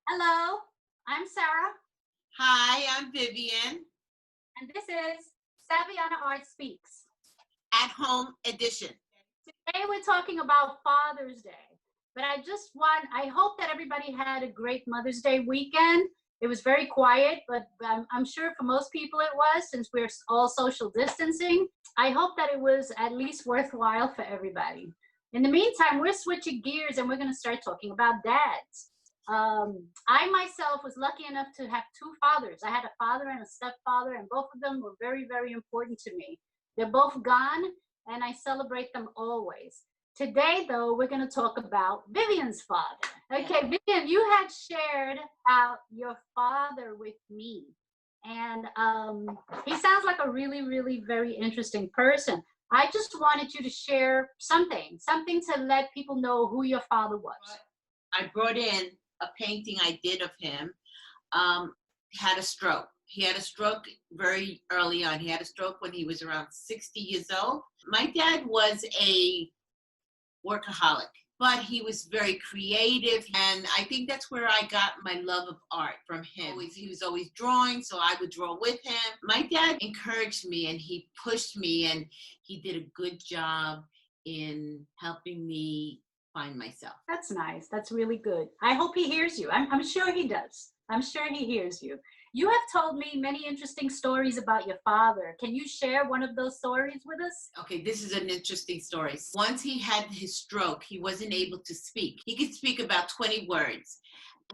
Hello, I'm Sarah, Hi, I'm Vivian. and this is Saviana Arts Speaks. At home edition. Today we're talking about Father's Day, but I hope that everybody had a great Mother's Day weekend. It was very quiet, but I'm sure for most people it was, since we're all social distancing. I hope that it was at least worthwhile for everybody. In the meantime, we're switching gears and we're going to start talking about dads. I myself was lucky enough to have two fathers. I had a father and a stepfather, and both of them were very, very important to me. They're both gone, and I celebrate them always. Today, though, we're going to talk about Vivian's father. Okay, Vivian, you had shared about your father with me, and he sounds like a really, really very interesting person. I just wanted you to share something to let people know who your father was. I brought in a painting I did of him. Had a stroke. He had a stroke very early on. He had a stroke when he was around 60 years old. My dad was a workaholic, but he was very creative, and I think that's where I got my love of art from him. He was always drawing, so I would draw with him. My dad encouraged me and he pushed me, and he did a good job in helping me find myself. That's nice. That's really good. I hope he hears you. I'm sure he does. I'm sure he hears you. You have told me many interesting stories about your father. Can you share one of those stories with us? Okay, this is an interesting story. Once he had his stroke, he wasn't able to speak. He could speak about 20 words.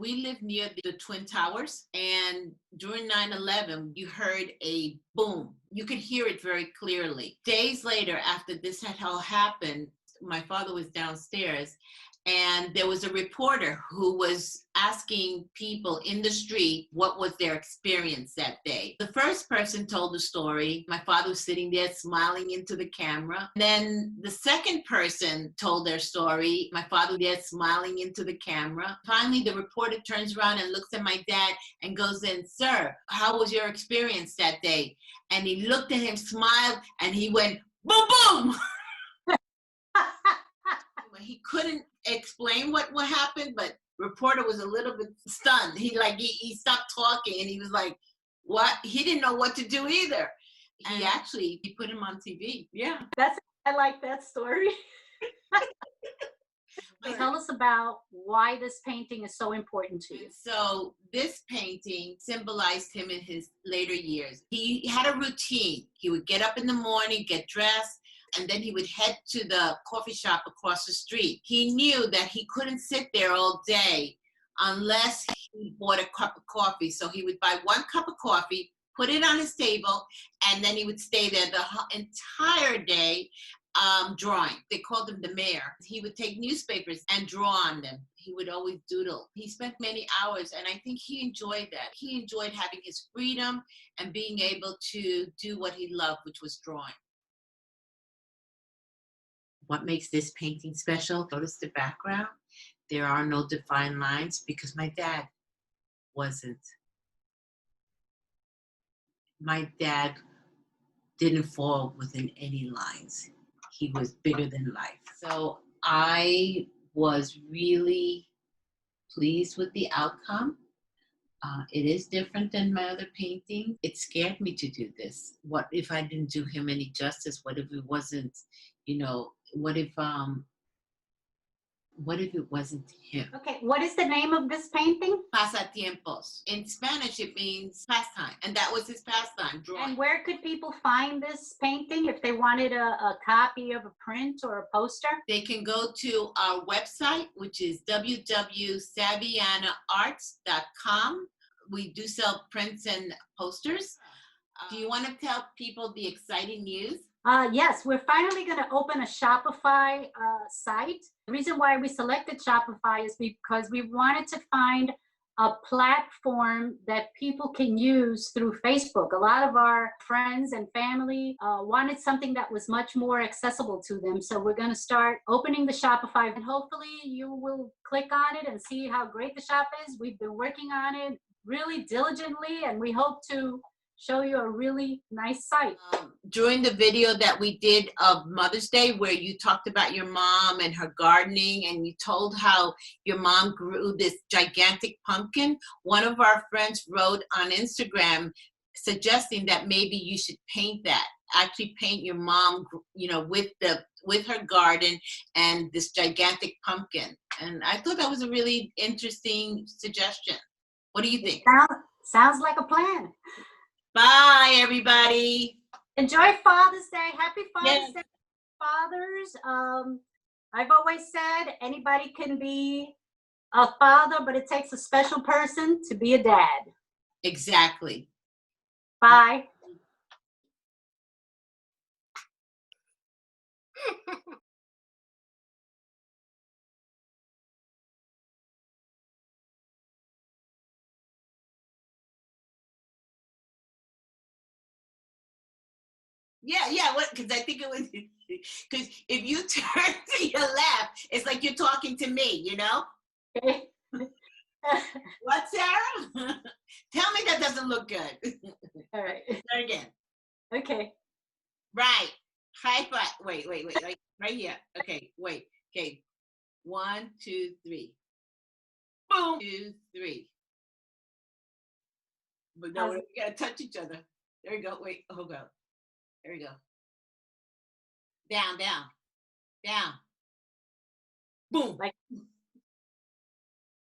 We lived near the Twin Towers, and during 9/11, you heard a boom. You could hear it very clearly. Days later, after this had all happened, my father was downstairs, and there was a reporter who was asking people in the street what was their experience that day. The first person told the story. My father was sitting there smiling into the camera. Then the second person told their story. My father was there smiling into the camera. Finally, the reporter turns around and looks at my dad and goes in, "Sir, how was your experience that day?" And he looked at him, smiled, and he went, "Boom, boom." He couldn't explain what happened, but reporter was a little bit stunned. He stopped talking, and he was like, "What?" He didn't know what to do either. He put him on TV. Yeah. I like that story. Tell us about why this painting is so important to you. So this painting symbolized him in his later years. He had a routine. He would get up in the morning, get dressed, and then he would head to the coffee shop across the street. He knew that he couldn't sit there all day unless he bought a cup of coffee. So he would buy one cup of coffee, put it on his table, and then he would stay there the entire day drawing. They called him the mayor. He would take newspapers and draw on them. He would always doodle. He spent many hours, and I think he enjoyed that. He enjoyed having his freedom and being able to do what he loved, which was drawing. What makes this painting special? Notice the background. There are no defined lines because my dad wasn't. My dad didn't fall within any lines. He was bigger than life. So I was really pleased with the outcome. It is different than my other painting. It scared me to do this. What if I didn't do him any justice? What if it wasn't, what if it wasn't him? Okay, what is the name of this painting? Pasatiempos. In Spanish, it means pastime, and that was his pastime, drawing. And where could people find this painting if they wanted a copy of a print or a poster? They can go to our website, which is www.savianaarts.com. We do sell prints and posters. Do you want to tell people the exciting news? Yes, we're finally going to open a Shopify site. The reason why we selected Shopify is because we wanted to find a platform that people can use through Facebook. A lot of our friends and family wanted something that was much more accessible to them. So we're going to start opening the Shopify, and hopefully you will click on it and see how great the shop is. We've been working on it really diligently, and we hope to show you a really nice sight. During the video that we did of Mother's Day, where you talked about your mom and her gardening, and you told how your mom grew this gigantic pumpkin, one of our friends wrote on Instagram suggesting that maybe you should paint that. Actually paint your mom, you know, with her garden and this gigantic pumpkin. And I thought that was a really interesting suggestion. What do you think? Sounds like a plan. Bye, everybody. Enjoy Father's Day. Happy Father's Yes. Day, fathers. I've always said anybody can be a father, but it takes a special person to be a dad. Exactly. Bye. Yeah. What? Because I think it was. Because if you turn to your left, it's like you're talking to me. You know. Okay. What, Sarah? Tell me that doesn't look good. All right. Start again. Okay. Right. High five. Wait. Like right here. Okay. Wait. Okay. 1, 2, 3. Boom. 2, 3. But no, we gotta touch each other. There we go. Wait. Hold on. There we go. Down. Boom. Like